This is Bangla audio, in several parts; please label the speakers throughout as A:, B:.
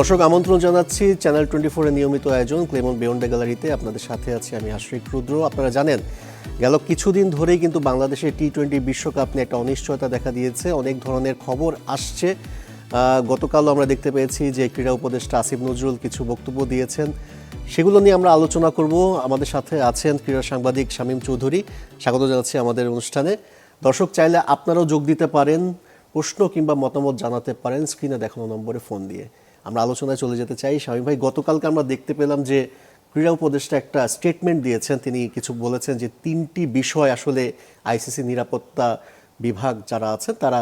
A: দর্শক আমন্ত্রণ জানাচ্ছি চ্যানেল 24 এর নিয়মিত আয়োজন ক্লেমন বিয়ন্ড দ্য গ্যালারিতে। আপনাদের সাথে আছি আমি আশরিক রুদ্র। আপনারা জানেন গেল কিছুদিন ধরেই কিন্তু বাংলাদেশের টি-20 বিশ্বকাপ নিয়ে একটা অনিশ্চয়তা দেখা দিয়েছে। অনেক ধরনের খবর আসছে। গতকালও আমরা দেখতে পেয়েছি যে ক্রীড়া উপদেষ্টা আসিফ নজরুল কিছু বক্তব্য দিয়েছেন, সেগুলো নিয়ে আমরা আলোচনা করব। আমাদের সাথে আছেন ক্রীড়া সাংবাদিক শামীম চৌধুরী, স্বাগত জানাচ্ছি আমাদের অনুষ্ঠানে। দর্শক চাইলে আপনারাও যোগ দিতে পারেন, প্রশ্ন কিংবা মতামত জানাতে পারেন স্ক্রিনে দেখানো নম্বরে ফোন দিয়ে। আমরা আলোচনায় চলে যেতে চাই। শামীম ভাই, গতকালকে আমরা দেখতে পেলাম যে ক্রীড়া উপদেষ্টা একটা স্টেটমেন্ট দিয়েছেন। তিনি কিছু বলেছেন যে 3টি বিষয় আসলে আইসিসি নিরাপত্তা বিভাগ যারা আছেন তারা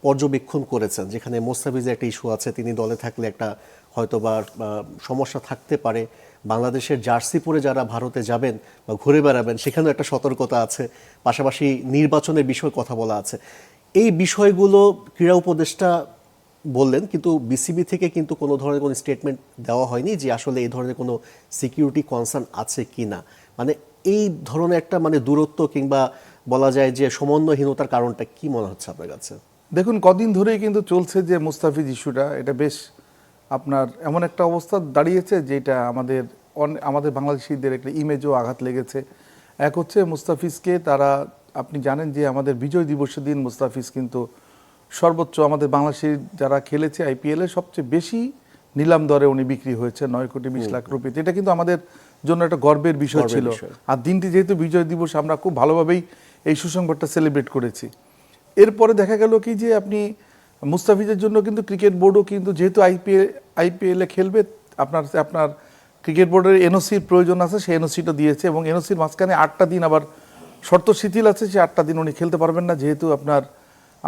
A: পর্যবেক্ষণ করেছেন, যেখানে মোস্তাফিজের একটা ইস্যু আছে, তিনি দলে থাকলে একটা হয়তোবা সমস্যা থাকতে পারে। বাংলাদেশের জার্সি পরে যারা ভারতে যাবেন বা ঘুরে বেড়াবেন সেখানেও একটা সতর্কতা আছে, পাশাপাশি নির্বাচনের বিষয়ে কথা বলা আছে। এই বিষয়গুলো ক্রীড়া উপদেষ্টা বললেন, কিন্তু বিসিবি থেকে কিন্তু কোনো ধরনের কোনো স্টেটমেন্ট দেওয়া হয়নি যে আসলে এই ধরনের কোনো সিকিউরিটি কনসার্ন আছে কি না। মানে এই ধরনের একটা দূরত্ব কিংবা বলা যায় যে সমন্বয়হীনতার কারণটা কি মনে হচ্ছে আপনার কাছে?
B: দেখুন, কদিন ধরেই কিন্তু চলছে যে মুস্তাফিজ ইস্যুটা, এটা বেশ আপনার এমন একটা অবস্থা দাঁড়িয়েছে যেটা আমাদের বাংলাদেশিদের একটা ইমেজও আঘাত লেগেছে। এক হচ্ছে মুস্তাফিজকে তারা, আপনি জানেন যে আমাদের বিজয় দিবসের দিন মুস্তাফিজ কিন্তু সর্বোচ্চ আমাদের বাংলাদেশের যারা খেলেছে আইপিএলে সবচেয়ে বেশি নিলাম দরে উনি বিক্রি হয়েছে 9,20,00,000 রুপিতে। এটা কিন্তু আমাদের জন্য একটা গর্বের বিষয় ছিল। আর দিনটি যেহেতু বিজয় দিবস, আমরা খুব ভালোভাবেই এই সুসংবাদটা সেলিব্রেট করেছি। এরপরে দেখা গেল কি যে আপনি মুস্তাফিজের জন্য কিন্তু ক্রিকেট বোর্ডও কিন্তু যেহেতু আইপিএলে খেলবে, আপনার ক্রিকেট বোর্ডের এনওসির প্রয়োজন আছে, সেই এনওসিটা দিয়েছে এবং এনওসির মাঝখানে 8টা দিন আবার শর্ত শিথিল আছে, সেই 8টা দিন উনি খেলতে পারবেন না, যেহেতু আপনার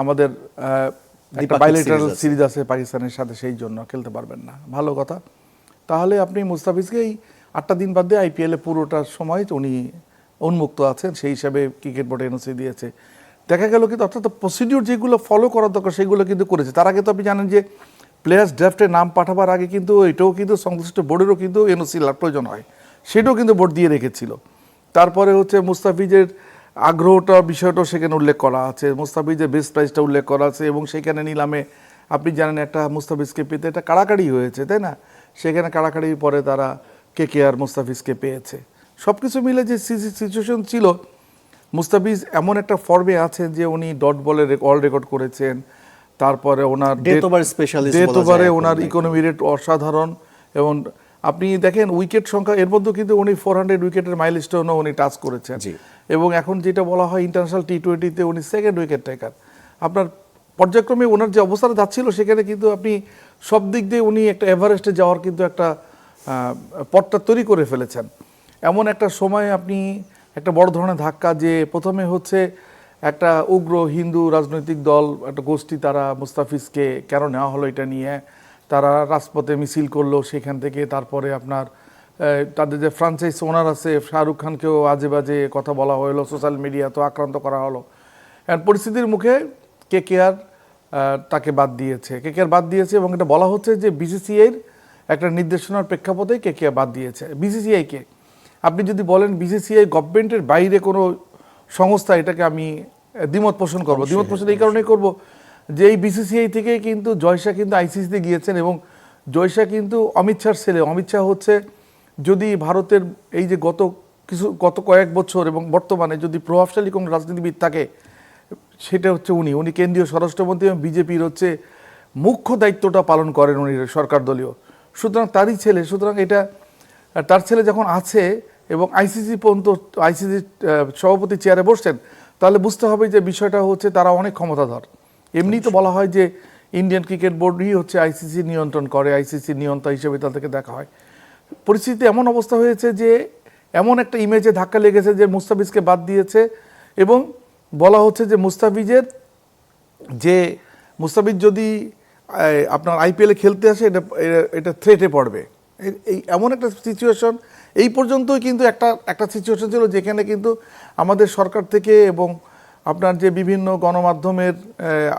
B: আমাদের একটা বাইলেটারাল সিরিজ আছে পাকিস্তানের সাথে, সেই জন্য খেলতে পারবেন না। ভালো কথা, তাহলে আপনি মুস্তাফিজকে এই 8টা দিন বাদ দিয়ে আইপিএলে পুরোটার সময় উনি উন্মুক্ত আছেন, সেই হিসাবে ক্রিকেট বোর্ড এনওসি দিয়েছে। দেখা গেল কিন্তু অর্থাৎ প্রসিডিউর যেগুলো ফলো করার দরকার সেগুলো কিন্তু করেছে। তার আগে তো আপনি জানেন যে প্লেয়ার্স ড্রাফটে নাম পাঠাবার আগে কিন্তু এটাও কিন্তু সংশ্লিষ্ট বোর্ডেরও কিন্তু এনওসি প্রয়োজন হয়, সেটাও কিন্তু বোর্ড দিয়ে রেখেছিল। তারপরে হচ্ছে মুস্তাফিজের আগ্রহটা বিষয়টাও সেখানে উল্লেখ করা আছে, মুস্তাফিজের বেস্ট প্রাইসটা উল্লেখ করা আছে এবং সেখানে নিলামে আপনি জানেন একটা মুস্তাফিজকে পেতে একটা কাড়াকাড়ি হয়েছে, তাই না? সেখানে কাড়াকাড়ির পরে তারা কেকেআর মুস্তাফিজকে পেয়েছে। সব কিছু মিলে যে সিচুয়েশন ছিল, মুস্তাফিজ এমন একটা ফর্মে আছেন যে উনি ডট বলে অল রেকর্ড করেছেন। তারপরে ওনার ডেথ ওভারে ওনার ইকোনমি রেট অসাধারণ। এবং আপনি দেখেন উইকেট সংখ্যা, এর মধ্যে কিন্তু উনি 400 উইকেটের মাইলস্টোনও উনি টাচ করেছেন। এবং এখন যেটা বলা হয় ইন্টারন্যাশনাল টি-20-তে উনি সেকেন্ড উইকেট টেকার। আপনার পর্যায়ক্রমে ওনার যে অবস্থাটা যাচ্ছিল সেখানে কিন্তু আপনি সব দিক দিয়ে উনি একটা এভারেস্টে যাওয়ার কিন্তু একটা পথটা তৈরি করে ফেলেছেন। এমন একটা সময় আপনি একটা বড় ধরনের ধাক্কা, যে প্রথমে হচ্ছে একটা উগ্র হিন্দু রাজনৈতিক দল, একটা গোষ্ঠী, তারা মুস্তাফিজকে কেন নেওয়া হলো এটা নিয়ে তারা রাজপথে মিছিল করলো সেখান থেকে। তারপরে আপনার তাদের যে ফ্রাঞ্চাইজ ওনার আছে শাহরুখ খানকেও আজে বাজে কথা বলা হলো, সোশ্যাল মিডিয়াতেও আক্রান্ত করা হলো। পরিস্থিতির মুখে কেকেআর তাকে বাদ দিয়েছে এবং এটা বলা হচ্ছে যে বিসিসিআইয়ের একটা নির্দেশনার প্রেক্ষাপটে কেকেআর বাদ দিয়েছে। বিসিসিআইকে আপনি যদি বলেন বিসিসিআই গভর্নমেন্টের বাইরে কোনো সংস্থা, এটাকে আমি দ্বিমত পোষণ করবো। দ্বিমত পোষণ এই কারণেই করবো যে এই বিসিসিআই থেকে কিন্তু জয়শাহ কিন্তু আইসিসিতে গিয়েছেন এবং জয়শাহ কিন্তু অমিত শাহর ছেলে। অমিত শাহ হচ্ছে, যদি ভারতের এই যে গত কয়েক বছর এবং বর্তমানে যদি প্রভাবশালী কোনো রাজনীতিবিদ থাকে সেটা হচ্ছে উনি কেন্দ্রীয় স্বরাষ্ট্রমন্ত্রী এবং বিজেপির হচ্ছে মুখ্য দায়িত্বটা পালন করেন উনি, সরকার দলীয়। সুতরাং তারই ছেলে, সুতরাং এটা তার ছেলে যখন আছে এবং আইসিসি পর্যন্ত আইসিসি সভাপতি চেয়ারে বসছেন, তাহলে বুঝতে হবে যে বিষয়টা হচ্ছে তারা অনেক ক্ষমতাধর। এমনি তো বলা হয় যে ইন্ডিয়ান ক্রিকেট বোর্ডই হচ্ছে আইসিসি নিয়ন্ত্রণ করে, আইসিসি নিয়ন্ত্রণ হিসেবে তাদেরকে দেখা হয়। পরিস্থিতি এমন অবস্থা হয়েছে যে এমন একটা ইমেজে ধাক্কা লেগেছে যে মুস্তাফিজকে বাদ দিয়েছে এবং বলা হচ্ছে যে মুস্তাফিজ যদি আপনার আইপিএলে খেলতে আসে এটা থ্রেটে পড়বে। এই এমন একটা সিচুয়েশন এই পর্যন্তই কিন্তু একটা সিচুয়েশন ছিল যেখানে কিন্তু আমাদের সরকার থেকে এবং আপনার যে বিভিন্ন গণমাধ্যমের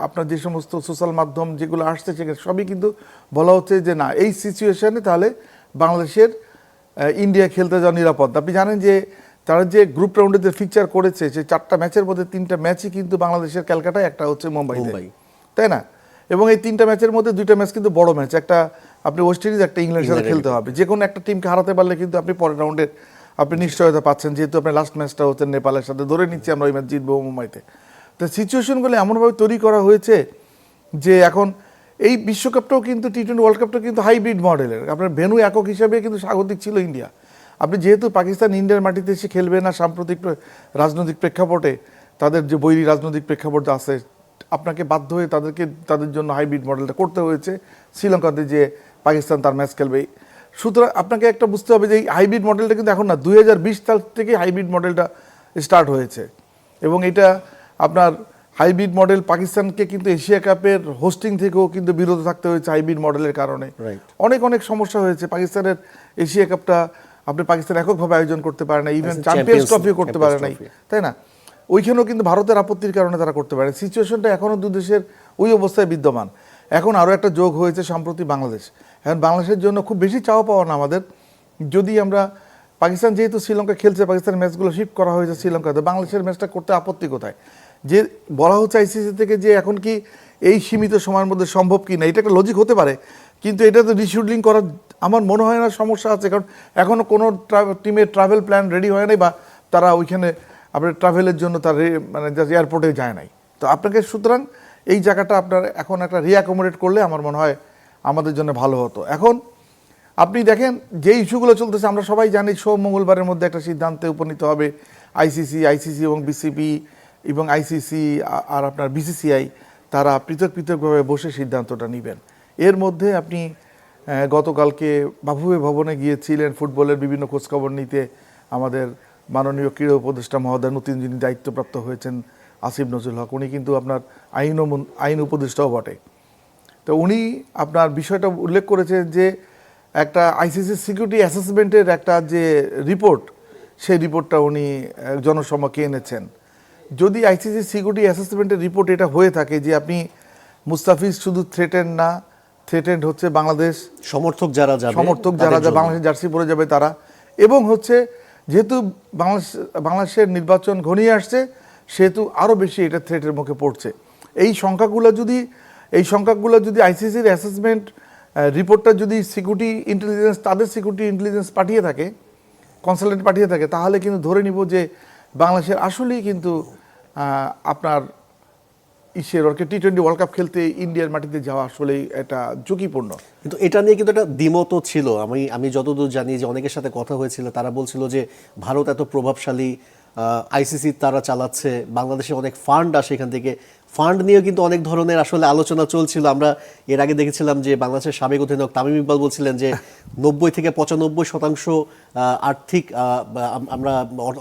B: আপনার যে সমস্ত সোশ্যাল মাধ্যম যেগুলো আসছে সেখানে সবই কিন্তু বলা হচ্ছে যে না, এই সিচুয়েশনে তাহলে বাংলাদেশের ইন্ডিয়া খেলতে যাওয়া নিরাপদ। আপনি জানেন যে তারা যে গ্রুপ রাউন্ডে যে ফিকচার করেছে সেই 4টা ম্যাচের মধ্যে 3টা ম্যাচই কিন্তু বাংলাদেশের ক্যালকাটায়, একটা হচ্ছে মুম্বাইতে, তাই না? এবং এই 3টা ম্যাচের মধ্যে 2টা ম্যাচ কিন্তু বড় ম্যাচ, একটা আপনি ওয়েস্ট ইন্ডিজ একটা ইংল্যান্ডের সাথে খেলতে হবে, যে কোনো একটা টিমকে হারাতে পারলে কিন্তু আপনি পরের রাউন্ডে আপনি নিশ্চয়তা পাচ্ছেন, যেহেতু আপনি লাস্ট ম্যাচটা হচ্ছে নেপালের সাথে, ধরে নিচ্ছি আমরা ওই ম্যাচ জিতবো মুম্বাইতে। তো সিচুয়েশনগুলো এমনভাবে তৈরি করা হয়েছে যে এখন এই বিশ্বকাপটাও কিন্তু টি-20 ওয়ার্ল্ড কাপটাও কিন্তু হাইব্রিড মডেলের, আপনার ভেন্যু একক হিসাবে কিন্তু স্বাগতিক ছিল ইন্ডিয়া। আপনি যেহেতু পাকিস্তান ইন্ডিয়ার মাটিতে এসে খেলবে না, সাম্প্রতিক রাজনৈতিক প্রেক্ষাপটে তাদের যে বৈরী রাজনৈতিক প্রেক্ষাপট আছে, আপনাকে বাধ্য হয়ে তাদের জন্য হাইব্রিড মডেলটা করতে হয়েছে শ্রীলঙ্কাতে, যে পাকিস্তান তার ম্যাচ খেলবে। সুতরাং আপনাকে একটা বুঝতে হবে যে এই হাইব্রিড মডেলটা কিন্তু এখন না, 2020 সাল থেকে হাইব্রিড মডেলটা স্টার্ট হয়েছে। এবং এটা আপনার হাইব্রিড মডেল পাকিস্তানকে কিন্তু এশিয়া কাপের হোস্টিং থেকেও কিন্তু বিরত থাকতে হয়েছে হাইব্রিড মডেলের কারণে। অনেক অনেক সমস্যা হয়েছে। পাকিস্তানের এশিয়া কাপটা আপনি পাকিস্তান এককভাবে আয়োজন করতে পারে না, ইভেন চ্যাম্পিয়ন্স ট্রফিও করতে পারে নাই, তাই না? ওইখানেও কিন্তু ভারতের আপত্তির কারণে তারা করতে পারে। সিচুয়েশনটা এখনও দু দেশের ওই অবস্থায় বিদ্যমান। এখন আরও একটা যোগ হয়েছে সম্প্রতি বাংলাদেশ। এখন বাংলাদেশের জন্য খুব বেশি চাওয়া পাওয়া না আমাদের, যদি আমরা পাকিস্তান যেহেতু শ্রীলঙ্কা খেলছে, পাকিস্তানের ম্যাচগুলো শিফট করা হয়েছে শ্রীলঙ্কাতে, বাংলাদেশের ম্যাচটা করতে আপত্তি কোথায়? যে বলা হচ্ছে আইসিসি থেকে যে এখন কি এই সীমিত সময়ের মধ্যে সম্ভব কি না, এটা একটা লজিক হতে পারে, কিন্তু এটা তো রিশিডিউলিং করার আমার মনে হয় না সমস্যা আছে, কারণ এখনও কোনো টিমের ট্রাভেল প্ল্যান রেডি হয় নাই, বা তারা ওইখানে আপনার ট্রাভেলের জন্য তার মানে এয়ারপোর্টে যায় নাই। তো আপনাকে সুতরাং এই জায়গাটা আপনার এখন একটা রিঅ্যাকোমোডেট করলে আমার মনে হয় আমাদের জন্য ভালো হতো। এখন আপনি দেখেন যে ইস্যুগুলো চলতেছে, আমরা সবাই জানি মঙ্গলবারের মধ্যে একটা সিদ্ধান্তে উপনীত হবে আইসিসি এবং বিসিবি এবং আইসিসি আর আপনার বিসিসিআই, তারা পৃথক পৃথকভাবে বসে সিদ্ধান্তটা নেবেন। এর মধ্যে আপনি গতকালকে বাফুফে ভবনে গিয়েছিলেন ফুটবলের বিভিন্ন খোঁজখবর নিতে, আমাদের মাননীয় ক্রীড়া উপদেষ্টা মহোদয়, নতুন যিনি দায়িত্বপ্রাপ্ত হয়েছেন আসিফ নজরুল হক, উনি কিন্তু আপনার আইন উপদেষ্টাও বটে। তো উনি আপনার বিষয়টা উল্লেখ করেছেন যে একটা আইসিসি সিকিউরিটি অ্যাসেসমেন্টের একটা যে রিপোর্ট, সেই রিপোর্টটা উনি জনসমক্ষে এনেছেন। যদি আইসিসি সিকিউরিটি অ্যাসেসমেন্টের রিপোর্ট এটা হয়ে থাকে যে আপনি মুস্তাফিজ শুধু থ্রেটেন্ড হচ্ছে বাংলাদেশ সমর্থক যারা বাংলাদেশের জার্সি পরে যাবে তারা, এবং হচ্ছে যেহেতু বাংলাদেশের নির্বাচন ঘনিয়ে আসছে, সেহেতু আরও বেশি এটা থ্রেটের মুখে পড়ছে। এই সংখ্যাগুলো যদি আইসিসির অ্যাসেসমেন্ট রিপোর্টটা যদি তাদের সিকিউরিটি ইন্টেলিজেন্স পাঠিয়ে থাকে, কনসালটেন্ট পাঠিয়ে থাকে, তাহলে কিন্তু ধরে নিব যে বাংলাদেশের আসলেই কিন্তু আপনার টি-20 ওয়ার্ল্ড কাপ খেলতে ইন্ডিয়ার মাটিতে যাওয়া আসলেই এটা ঝুঁকিপূর্ণ।
A: কিন্তু এটা নিয়ে কিন্তু একটা দ্বিমতও ছিল। আমি যতদূর জানি যে অনেকের সাথে কথা হয়েছিল, তারা বলছিল যে ভারত এত প্রভাবশালী, আইসিসি তারা চালাচ্ছে, বাংলাদেশে অনেক ফান্ড আসে এখান থেকে, ফান্ড নিয়েও কিন্তু অনেক ধরনের আসলে আলোচনা চলছিল। আমরা এর আগে দেখেছিলাম যে বাংলাদেশের সাবেক অধিনায়ক তামিম ইকবাল বলছিলেন যে 90 থেকে 95% আর্থিক আমরা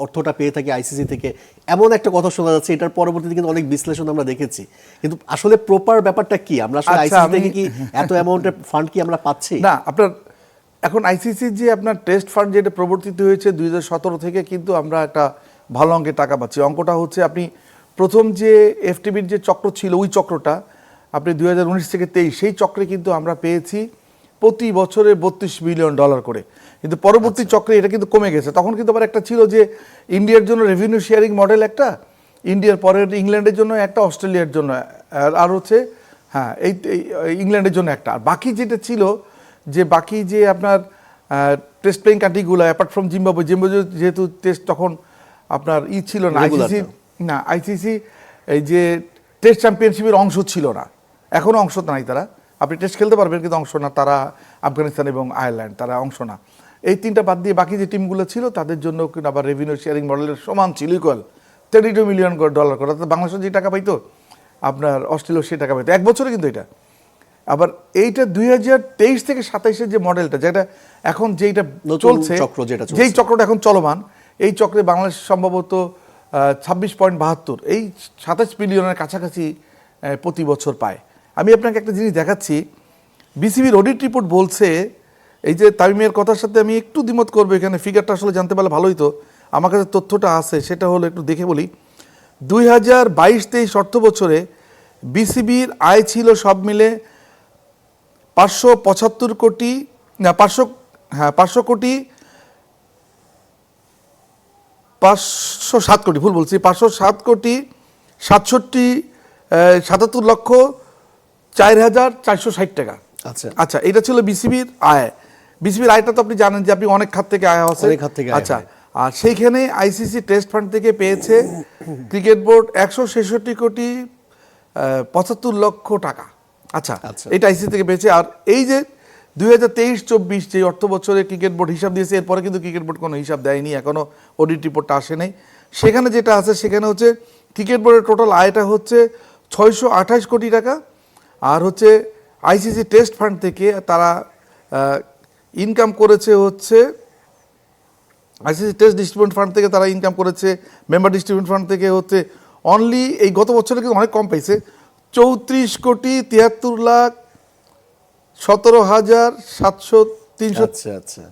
A: অর্থটা পেয়ে থাকি আইসিসি থেকে, এমন একটা কথা শোনা যাচ্ছে। এটার পরবর্তীতে কিন্তু অনেক বিশ্লেষণ আমরা দেখেছি, কিন্তু আসলে প্রপার ব্যাপারটা কি? আমরা আসলে আইসিসি থেকে কি এত অ্যামাউন্টের ফান্ড কি আমরা পাচ্ছি?
B: না, আপনার এখন আইসিসির যে আপনার টেস্ট ফান্ড যেটা প্রবর্তিত হয়েছে 2017 থেকে, কিন্তু আমরা একটা ভালো অঙ্কের টাকা পাচ্ছি। অঙ্কটা হচ্ছে আপনি প্রথম যে এফটিবির যে চক্র ছিল, ওই চক্রটা আপনি 2019 থেকে 23, সেই চক্রে কিন্তু আমরা পেয়েছি প্রতি বছরে $32 বিলিয়ন করে। কিন্তু পরবর্তী চক্রে এটা কিন্তু কমে গেছে। তখন কিন্তু আবার একটা ছিল যে ইন্ডিয়ার জন্য রেভিনিউ শেয়ারিং মডেল একটা, ইন্ডিয়ার পরের ইংল্যান্ডের জন্য একটা, অস্ট্রেলিয়ার জন্য আর হচ্ছে এই ইংল্যান্ডের জন্য একটা। আর বাকি যেটা ছিল যে বাকি যে আপনার টেস্ট প্লেইং কান্ট্রিগুলো অ্যাপার্ট ফ্রম জিম্বাবুয়ে যেহেতু টেস্ট তখন আপনার ছিল না, আইসিসি এই যে টেস্ট চ্যাম্পিয়নশিপের অংশ ছিল না, এখনও অংশ নাই তারা। আপনি টেস্ট খেলতে পারবেন কিন্তু অংশ না তারা, আফগানিস্তান এবং আয়ারল্যান্ড তারা অংশ না। এই তিনটা বাদ দিয়ে বাকি যে টিমগুলো ছিল তাদের জন্য কিন্তু আবার রেভিনিউ শেয়ারিং মডেলের সমান ছিল, ইকুয়াল $32 মিলিয়ন করে। অর্থাৎ বাংলাদেশ যে টাকা পাইতো আপনার অস্ট্রেলিয়া সেই টাকা পাইতো এক বছরে। কিন্তু এটা আবার এইটা 2023 থেকে 27-এর যে মডেলটা, যেটা এখন যেটা চলছে, যেই চক্রটা এখন চলমান, এই চক্রে বাংলাদেশ সম্ভবত 26.72, এই 27 বিলিয়নের কাছাকাছি প্রতি বছর পায়। আমি আপনাকে একটা জিনিস দেখাচ্ছি, বিসিবির অডিট রিপোর্ট বলছে, এই যে তামিমের কথার সাথে আমি একটু দ্বিমত করবো, এখানে ফিগারটা আসলে জানতে পারলে ভালোই তো। আমার কাছে তথ্যটা আছে, সেটা হলো একটু দেখে বলি। 2022-23 অর্থ বছরে বিসিবির আয় ছিল সব মিলে 507 কোটি 77,460,460,460 টাকা।
A: আচ্ছা
B: আচ্ছা, এটা ছিল বিসিবির আয়। বিসিবির আয়টা তো আপনি জানেন যে আপনি অনেক খাত থেকে আয় আছে।
A: অনেক খাত থেকে আয়
B: আচ্ছা,
A: হয়।
B: আর সেইখানে আইসিসি টেস্ট ফান্ড থেকে পেয়েছে ক্রিকেট বোর্ড 166,75,00,000 টাকা। আচ্ছা,
A: আচ্ছা।
B: এটা আইসিসি থেকে পেয়েছে। আর এই যে 2023-24 যে অর্থ বছরে ক্রিকেট বোর্ড হিসাব দিয়েছে, এরপরে কিন্তু ক্রিকেট বোর্ড কোনো হিসাব দেয়নি, এখনো অডিট রিপোর্টটা আসে নাই। সেখানে যেটা আছে সেখানে হচ্ছে ক্রিকেট বোর্ডের টোটাল আয়টা হচ্ছে 628 কোটি টাকা। আর হচ্ছে আইসিসি টেস্ট ফান্ড থেকে তারা ইনকাম করেছে হচ্ছে, আইসিসি টেস্ট ডিস্ট্রিবিউশন ফান্ড থেকে তারা ইনকাম করেছে, মেম্বার ডিস্ট্রিবিউশন ফান্ড থেকে হচ্ছে অনলি এই গত বছরে কিন্তু অনেক কম পাইছে, 34,73,17,700
A: আচ্ছা আচ্ছা,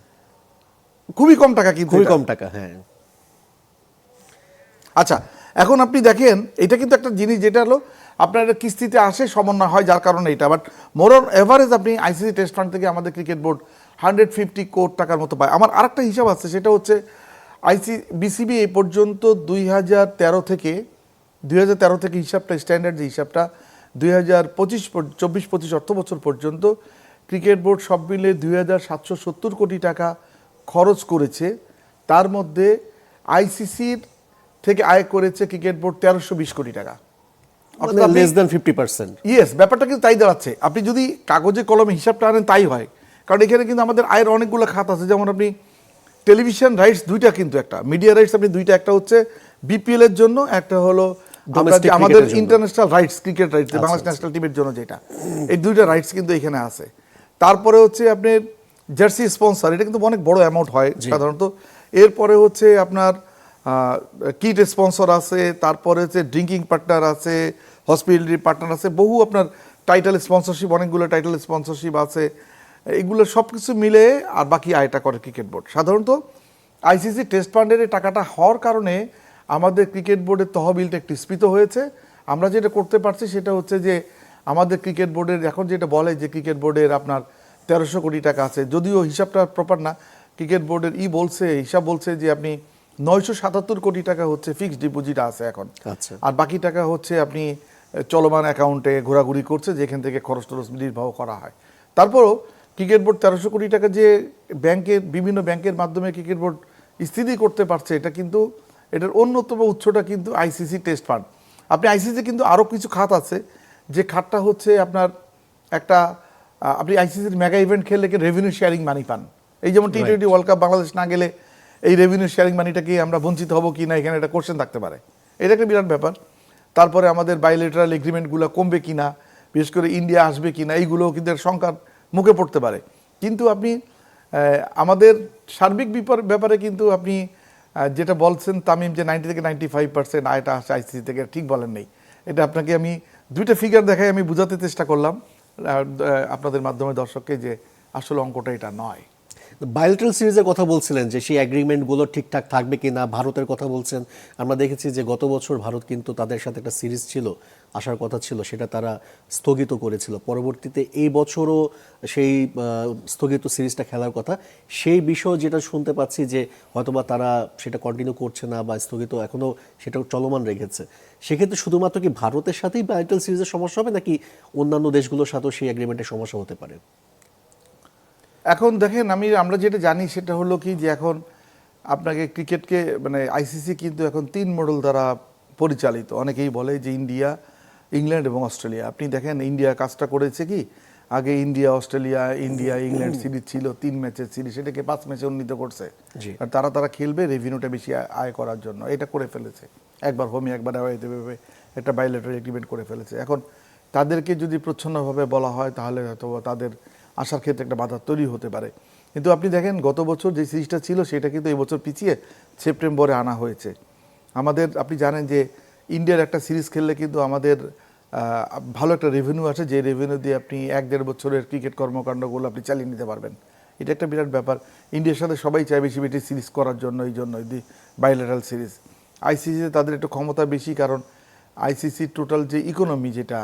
B: খুবই কম টাকা কিন্তু
A: খুবই
B: এটা।
A: কম টাকা, হ্যাঁ।
B: আচ্ছা, এখন আপনি দেখেন এটা কিন্তু একটা জিনিস যেটা হলো আপনার একটা কিস্তিতে আসে, সমন্বয় হয়, যার কারণে এটা। বাট মোর অন এভারেজ আপনি আইসিসি টেস্ট ফান্ড থেকে আমাদের ক্রিকেট বোর্ড 150 কোটি টাকার মতো পায়। আমার আরেকটা হিসাব আছে, সেটা হচ্ছে বিসিবি এই পর্যন্ত 2013 থেকে হিসাবটা স্ট্যান্ডার্ড যে হিসাবটা 2024-25 অর্থ বছর পর্যন্ত ক্রিকেট বোর্ড সব মিলে 2,770 কোটি টাকা খরচ করেছে। তার মধ্যে আইসিসির থেকে আয় করেছে ক্রিকেট বোর্ড 1,320 কোটি টাকা।
A: মানে লেস দ্যান 50%।
B: ইয়েস, ব্যাপারটা কিন্তু তাই দাঁড়াচ্ছে। আপনি যদি কাগজে কলমে হিসাবটা আনেন তাই হয়, কারণ এখানে কিন্তু আমাদের আয়ের অনেকগুলো খাত আছে। যেমন আপনি টেলিভিশন রাইটস দুইটা, কিন্তু একটা মিডিয়া রাইটস আপনি দুইটা, একটা হচ্ছে বিপিএল এর জন্য, একটা হলো
A: Domestic
B: আমাদের
A: cricket-এর জন্য।
B: International rights, cricket rights, Bangladesh national টিমের জন্য যেটা, এই দুইটা রাইটস কিন্তু এখানে আছে। তারপরে হচ্ছে আপনার জার্সি স্পন্সর, এটা কিন্তু অনেক বড় অ্যামাউন্ট হয় সাধারণত। এরপরে হচ্ছে আপনার কিট স্পন্সর আছে, তারপরে হচ্ছে ড্রিঙ্কিং পার্টনার আছে, হসপিটালিটি পার্টনার আছে, বহু আপনার টাইটেল স্পন্সরশিপ, অনেকগুলো টাইটেল স্পন্সরশিপ আছে। এগুলো সব কিছু মিলে আর বাকি আয়টা করে ক্রিকেট বোর্ড। সাধারণত আইসিসি টেস্ট ফান্ডের এই টাকাটা হওয়ার কারণে আমাদের ক্রিকেট বোর্ডের তহবিলটা একটু স্ফীত হয়েছে। আমরা যেটা করতে পারছি সেটা হচ্ছে যে আমাদের ক্রিকেট বোর্ডের এখন যেটা বলে যে ক্রিকেট বোর্ডের আপনার 1,300 কোটি টাকা আছে, যদিও হিসাবটা প্রপার না। ক্রিকেট বোর্ডের হিসাব বলছে যে আপনি 977 কোটি টাকা হচ্ছে ফিক্সড ডিপোজিট আছে এখন।
A: আচ্ছা,
B: আর বাকি টাকা হচ্ছে আপনি চলমান অ্যাকাউন্টে ঘোরাঘুরি করছে, যেখান থেকে খরচ টরচ নির্বাহ করা হয়। তারপরও ক্রিকেট বোর্ড 1,300 কোটি টাকা যে বিভিন্ন ব্যাংকের মাধ্যমে ক্রিকেট বোর্ড স্থিতি করতে পারছে, এটা কিন্তু এটার অন্যতম উৎসটা কিন্তু আইসিসি টেস্ট ফান্ড। আপনি আইসিসি কিন্তু আরও কিছু খাত আছে, যে খাতটা হচ্ছে আপনার একটা আপনি আইসিসির মেগা ইভেন্ট খেললে রেভিনিউ শেয়ারিং মানি পান। এই যেমন টি20 ওয়ার্ল্ড কাপ বাংলাদেশ না গেলে এই রেভিনিউ শেয়ারিং মানিটা কি আমরা বঞ্চিত হব কি না, এখানে একটা কোশ্চেন থাকতে পারে, এটা একটা বিরাট ব্যাপার। তারপরে আমাদের বাইলেটারাল এগ্রিমেন্টগুলো কমবে কিনা, বিশেষ করে ইন্ডিয়া আসবে কিনা, এইগুলোও কিন্তু একটা শঙ্কার মুখে পড়তে পারে। কিন্তু আপনি আমাদের সার্বিক ব্যাপারে কিন্তু আপনি যেটা বলছেন তামিম, যে 90 থেকে 95% আয়টা আসে আইসিসি থেকে, ঠিক বলেন নেই। এটা আপনাকে আমি দুইটা ফিগার দেখাই আমি বোঝাতে চেষ্টা করলাম আপনাদের মাধ্যমে দর্শককে, যে আসলে অঙ্কটা এটা নয়।
A: বায়োলেটারাল সিরিজের কথা বলছিলেন যে সেই অ্যাগ্রিমেন্টগুলো ঠিকঠাক থাকবে কিনা, ভারতের কথা বলছেন। আমরা দেখেছি যে গত বছর ভারত কিন্তু তাদের সাথে একটা সিরিজ ছিল, আসার কথা ছিল, সেটা তারা স্থগিত করেছিল। পরবর্তীতে এই বছরও সেই স্থগিত সিরিজটা খেলার কথা, সেই বিষয় যেটা শুনতে পাচ্ছি যে হয়তোবা তারা সেটা কন্টিনিউ করছে না বা স্থগিত এখনও সেটা চলমান রেখেছে। সেক্ষেত্রে শুধুমাত্র কি ভারতের সাথেই বায়োলেটারাল সিরিজের সমস্যা হবে, নাকি অন্যান্য দেশগুলোর সাথেও সেই অ্যাগ্রিমেন্টের সমস্যা হতে পারে?
B: এখন দেখেন, আমরা যেটা জানি সেটা হলো কি, যে এখন আপনাকে ক্রিকেটকে মানে আইসিসি কিন্তু এখন 3 মডেল দ্বারা পরিচালিত। অনেকেই বলে যে ইন্ডিয়া, ইংল্যান্ড এবং অস্ট্রেলিয়া। আপনি দেখেন ইন্ডিয়া কাজটা করেছে কি, আগে ইন্ডিয়া ইংল্যান্ড সিরিজ ছিল 3 ম্যাচের সিরিজ, সেটাকে 5 ম্যাচে উন্নীত করছে। আর তারা খেলবে রেভিনিউটা বেশি আয় করার জন্য, এটা করে ফেলেছে। একবার হোমে একবার অ্যাওয়েতে ভেবে একটা বাইলেটারাল এগ্রিমেন্ট করে ফেলেছে। এখন তাদেরকে যদি প্রচ্ছন্নভাবে বলা হয় তাহলে হয়তো তাদের আসার ক্ষেত্রে একটা বাধা তৈরি হতে পারে। কিন্তু আপনি দেখেন গত বছর যে সিরিজটা ছিল সেটা কিন্তু এই বছর পিছিয়ে সেপ্টেম্বরে আনা হয়েছে। আমাদের আপনি জানেন যে ইন্ডিয়ার একটা সিরিজ খেললে কিন্তু আমাদের ভালো একটা রেভিনিউ আছে, যে রেভিনিউ দিয়ে আপনি 1-1.5 বছরের ক্রিকেট কর্মকাণ্ডগুলো আপনি চালিয়ে নিতে পারবেন। এটা একটা বিরাট ব্যাপার। ইন্ডিয়ার সাথে সবাই চায় বেশি বেশি সিরিজ করার জন্য, এই জন্য বাইলেটারাল সিরিজ। আইসিসিতে তাদের একটু ক্ষমতা বেশি, কারণ আইসিসির টোটাল যে ইকোনমি, যেটা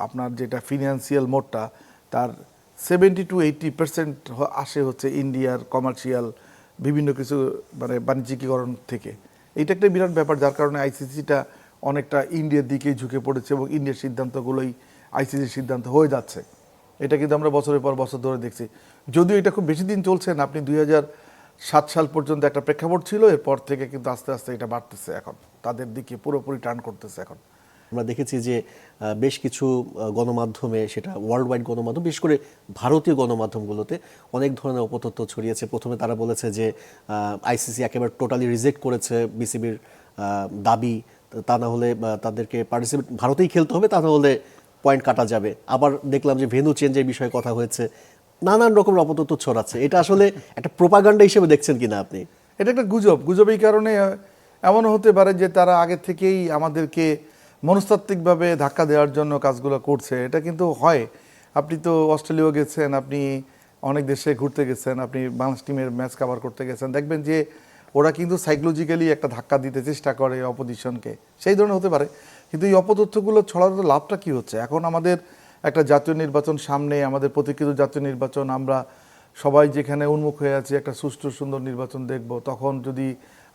B: আপনার যেটা ফিনান্সিয়াল মোডটা, তার 70-80% আসে হচ্ছে ইন্ডিয়ার কমার্শিয়াল বিভিন্ন কিছু মানে বাণিজ্যিকীকরণ থেকে। এইটা একটা বিরাট ব্যাপার, যার কারণে আইসিসিটা অনেকটা ইন্ডিয়ার দিকেই ঝুঁকে পড়েছে এবং ইন্ডিয়ার সিদ্ধান্তগুলোই আইসিসির সিদ্ধান্ত হয়ে যাচ্ছে। এটা কিন্তু আমরা বছরের পর বছর ধরে দেখছি। যদিও এটা খুব বেশি দিন চলছে না, আপনি 2007 সাল পর্যন্ত একটা প্রেক্ষাপট ছিল, এরপর থেকে কিন্তু আস্তে আস্তে এটা বাড়তেছে, এখন তাদের দিকে পুরোপুরি টার্ন করতেছে। এখন
A: আমরা দেখেছি যে বেশ কিছু গণমাধ্যমে, সেটা ওয়ার্ল্ড ওয়াইড গণমাধ্যম, বিশেষ করে ভারতীয় গণমাধ্যমগুলোতে অনেক ধরনের অপতথ্য ছড়িয়েছে। প্রথমে তারা বলেছে যে আইসিসি একেবারে টোটালি রিজেক্ট করেছে বিসিবির দাবি, তা না হলে তাদেরকে পার্টিসিপেট ভারতেই খেলতে হবে, তা না হলে পয়েন্ট কাটা যাবে। আবার দেখলাম যে ভেন্যু চেঞ্জের বিষয়ে কথা হয়েছে, নানান রকমের অপতথ্য ছড়াচ্ছে। এটা আসলে একটা প্রোপাগান্ডা হিসেবে দেখছেন কিনা আপনি?
B: এটা একটা গুজব এই কারণে এমনও হতে পারে যে তারা আগে থেকেই আমাদেরকে মনস্তাত্ত্বিকভাবে ধাক্কা দেওয়ার জন্য কাজগুলো করছে। এটা কিন্তু হয়। আপনি তো অস্ট্রেলিয়াও গেছেন, আপনি অনেক দেশে ঘুরতে গেছেন, আপনি বাংলাদেশ টিমের ম্যাচ কভার করতে গেছেন, দেখবেন যে ওরা কিন্তু সাইকোলজিক্যালি একটা ধাক্কা দিতে চেষ্টা করে অপোজিশনকে, সেই ধরনের হতে পারে। কিন্তু এই অপতথ্যগুলো ছড়ানোর লাভটা কি হচ্ছে? এখন আমাদের একটা জাতীয় নির্বাচন সামনে, আমাদের প্রতীক্ষিত জাতীয় নির্বাচন, আমরা সবাই যেখানে উন্মুখ হয়ে আছি একটা সুষ্ঠু সুন্দর নির্বাচন দেখব, তখন যদি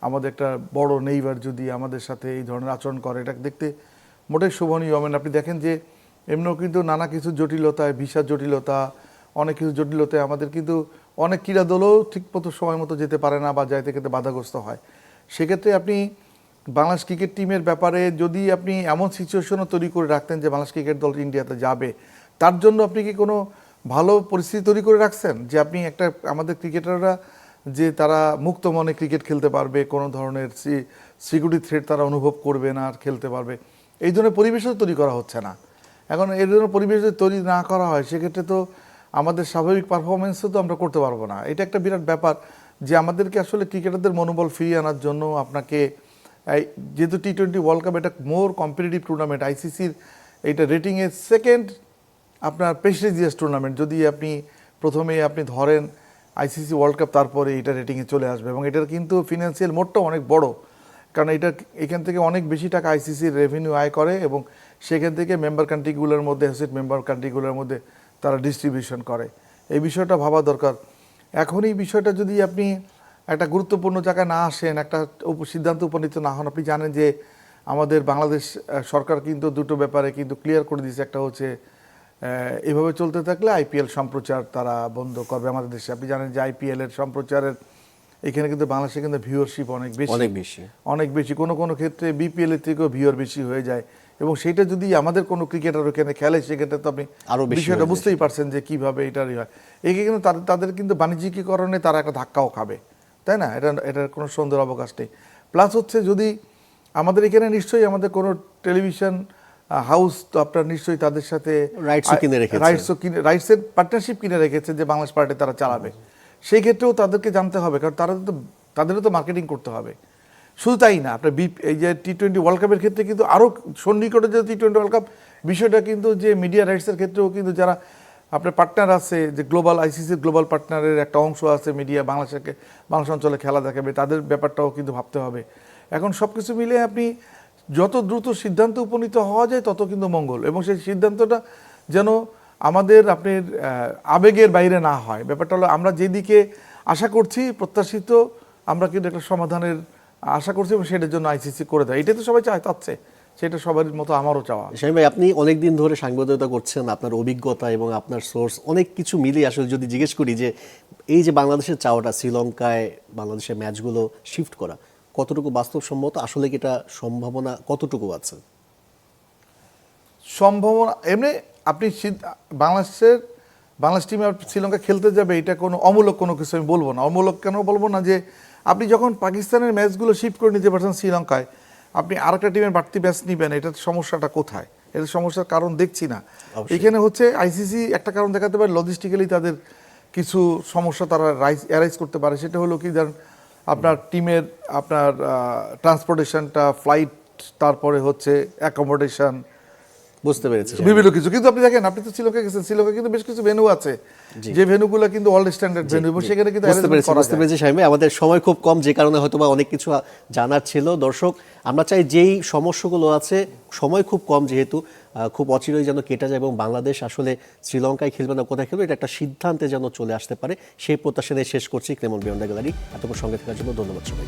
B: আমাদের একটা বড় নেইবার যদি আমাদের সাথে এই ধরনের আচরণ করে, এটা দেখতে মোটেই শোভনীয় হবে না। আপনি দেখেন যে এমনিও কিন্তু নানা কিছু জটিলতায়, ভিসার জটিলতা, অনেক কিছু জটিলতায় আমাদের কিন্তু অনেক ক্রীড়া দলও ঠিক মতো সময় মতো যেতে পারে না বা যাইতে খেতে বাধাগ্রস্ত হয়। সেক্ষেত্রে আপনি বাংলাদেশ ক্রিকেট টিমের ব্যাপারে যদি আপনি এমন সিচুয়েশনও তৈরি করে রাখতেন যে বাংলাদেশ ক্রিকেট দল ইন্ডিয়াতে যাবে, তার জন্য আপনি কি কোনো ভালো পরিস্থিতি তৈরি করে রাখছেন যে আপনি একটা আমাদের ক্রিকেটাররা যে তারা মুক্ত মনে ক্রিকেট খেলতে পারবে, কোনো ধরনের সিকিউরিটি থ্রেট তারা অনুভব করবে না, আর খেলতে পারবে, এই ধরনের পরিবেশও তৈরি করা হচ্ছে না। এখন এই ধরনের পরিবেশ যদি তৈরি না করা হয়, সেক্ষেত্রে তো আমাদের স্বাভাবিক পারফরমেন্সও তো আমরা করতে পারবো না। এটা একটা বিরাট ব্যাপার যে আমাদেরকে আসলে ক্রিকেটারদের মনোবল ফিরিয়ে আনার জন্য আপনাকে, যেহেতু টি-20 ওয়ার্ল্ড কাপ এটা মোর কম্পিটিটিভ টুর্নামেন্ট, আইসিসির এটা রেটিংয়ের সেকেন্ড আপনার প্রেস্টিজিয়াস টুর্নামেন্ট। যদি আপনি প্রথমে আপনি ধরেন আইসিসি ওয়ার্ল্ড কাপ, তারপরে এটা রেটিংয়ে চলে আসবে, এবং এটার কিন্তু ফিনান্সিয়াল মোডটাও অনেক বড়, কারণ এটা এখান থেকে অনেক বেশি টাকা আইসিসির রেভিনিউ আয় করে, এবং সেখান থেকে মেম্বার কান্ট্রিগুলোর মধ্যে, অ্যাসোসিয়েট মেম্বার কান্ট্রিগুলোর মধ্যে তারা ডিস্ট্রিবিউশন করে। এই বিষয়টা ভাবা দরকার। এখন এই বিষয়টা যদি আপনি একটা গুরুত্বপূর্ণ জায়গায় না আসেন, একটা সিদ্ধান্ত উপনীত না হন, আপনি জানেন যে আমাদের বাংলাদেশ সরকার কিন্তু দুটো ব্যাপারে কিন্তু ক্লিয়ার করে দিয়েছে। একটা হচ্ছে এভাবে চলতে থাকলে আইপিএল সম্প্রচার তারা বন্ধ করবে আমাদের দেশে। আপনি জানেন যে আইপিএল এর সম্প্রচারের এখানে কিন্তু বাংলাদেশে কিন্তু ভিউয়ারশিপ অনেক বেশি, কোনো ক্ষেত্রে বিপিএল এর থেকেও ভিউয়ার বেশি হয়ে যায়, এবং সেটা যদি আমাদের কোনো ক্রিকেটার ওখানে খেলে, সেক্ষেত্রে তো আপনি বিষয়টা বুঝতেই পারছেন যে কিভাবে এটারই হয়। একে কিন্তু তাদের কিন্তু বাণিজ্যিকীকরণে তারা একটা ধাক্কাও খাবে, তাই না? এটার কোনো সন্দেহের অবকাশ নেই। প্লাস হচ্ছে যদি আমাদের এখানে নিশ্চয়ই আমাদের কোনো টেলিভিশন হাউস তো আপনার নিশ্চয়ই তাদের সাথে রাইটসের পার্টনারশিপ কিনে রেখেছে যে বাংলাদেশ পার্টি তারা চালাবে। সেই ক্ষেত্রেও তাদেরকে জানতে হবে, কারণ তাদেরও তো মার্কেটিং করতে হবে। শুধু তাই না, আপনার এই যে টি-20 ওয়ার্ল্ড কাপের ক্ষেত্রে কিন্তু আরও সন্নিকটে যে টি-20 ওয়ার্ল্ড কাপ বিষয়টা কিন্তু যে মিডিয়া রাইটসের ক্ষেত্রেও কিন্তু যারা আপনার পার্টনার আছে, যে গ্লোবাল আইসিসির গ্লোবাল পার্টনারের একটা অংশ আছে মিডিয়া, বাংলাদেশ অঞ্চলে খেলা দেখাবে, তাদের ব্যাপারটাও কিন্তু ভাবতে হবে। এখন সব কিছু মিলে আপনি যত দ্রুত সিদ্ধান্ত উপনীত হওয়া যায় তত কিন্তু মঙ্গল, এবং সেই সিদ্ধান্তটা যেন আমাদের আপনার আবেগের বাইরে না হয়। ব্যাপারটা হলো আমরা যেদিকে আশা করছি, প্রত্যাশিত, আমরা কিন্তু একটা সমাধানের আশা করছি, এবং সেটার জন্য আইসিসি করে দেয়। এটাই তো সবাই চাচ্ছে, সেটা সবার মতো আমারও চাওয়া।
A: শামীম ভাই, আপনি অনেকদিন ধরে সাংবাদিকতা করছেন, আপনার অভিজ্ঞতা এবং আপনার সোর্স অনেক কিছু মিলিয়ে আসলে যদি জিজ্ঞেস করি যে এই যে বাংলাদেশের চাওয়াটা শ্রীলঙ্কায় বাংলাদেশের ম্যাচগুলো শিফট করা কতটুকু বাস্তবসম্মত, আসলে কি এটা সম্ভাবনা কতটুকু আছে?
B: সম্ভাবনা এমনি আপনি বাংলাদেশ টিমে শ্রীলঙ্কা খেলতে যাবে, এটা কোনো অমূলক কোনো কিছু আমি বলবো না। অমূলক কেন বলবো না, যে আপনি যখন পাকিস্তানের ম্যাচগুলো শিফট করে নিতে পারছেন শ্রীলঙ্কায়, আপনি আরেকটা টিমের বাড়তি ম্যাচ নিবেন, এটার সমস্যাটা কোথায়? এটা সমস্যার কারণ দেখছি না। এখানে হচ্ছে আইসিসি একটা কারণ দেখাতে পারে, লজিস্টিক্যালি তাদের কিছু সমস্যা তারা অ্যারাইজ করতে পারে। সেটা হলো কি, ধরেন আপনার টিমের আপনার ট্রান্সপোর্টেশনটা, ফ্লাইট, তারপরে হচ্ছে অ্যাকোমোডেশন,
A: বুঝতে পেরেছি
B: বিভিন্ন কিছু। কিন্তু আপনি দেখেন, আপনি তো শ্রীলঙ্কা গেছেন, শ্রীলঙ্কা কিন্তু বেশ কিছু ভেন্যু আছে, যে ভেন্যুগুলো কিন্তু অল স্ট্যান্ডার্ড ভেন্যু, এবং সেখানে কিন্তু
A: বুঝতে পেরেছি শামীম ভাই, আমাদের সময় খুব কম, যে কারণে হয়তো বা অনেক কিছু জানার ছিল। দর্শক, আমরা চাই যেই সমস্যাগুলো আছে, সময় খুব কম যেহেতু, খুব অচিরেই যেন কেটে যায়, এবং বাংলাদেশ আসলে শ্রীলঙ্কায় খেলবে না কোথায় খেলবে, এটা একটা সিদ্ধান্তে যেন চলে আসতে পারে, সেই প্রত্যাশা নিয়ে শেষ করছি ক্লেমন বিয়ন্ড দ্য গ্যালারি। এতক্ষণ সঙ্গে থাকার জন্য ধন্যবাদ সবাই।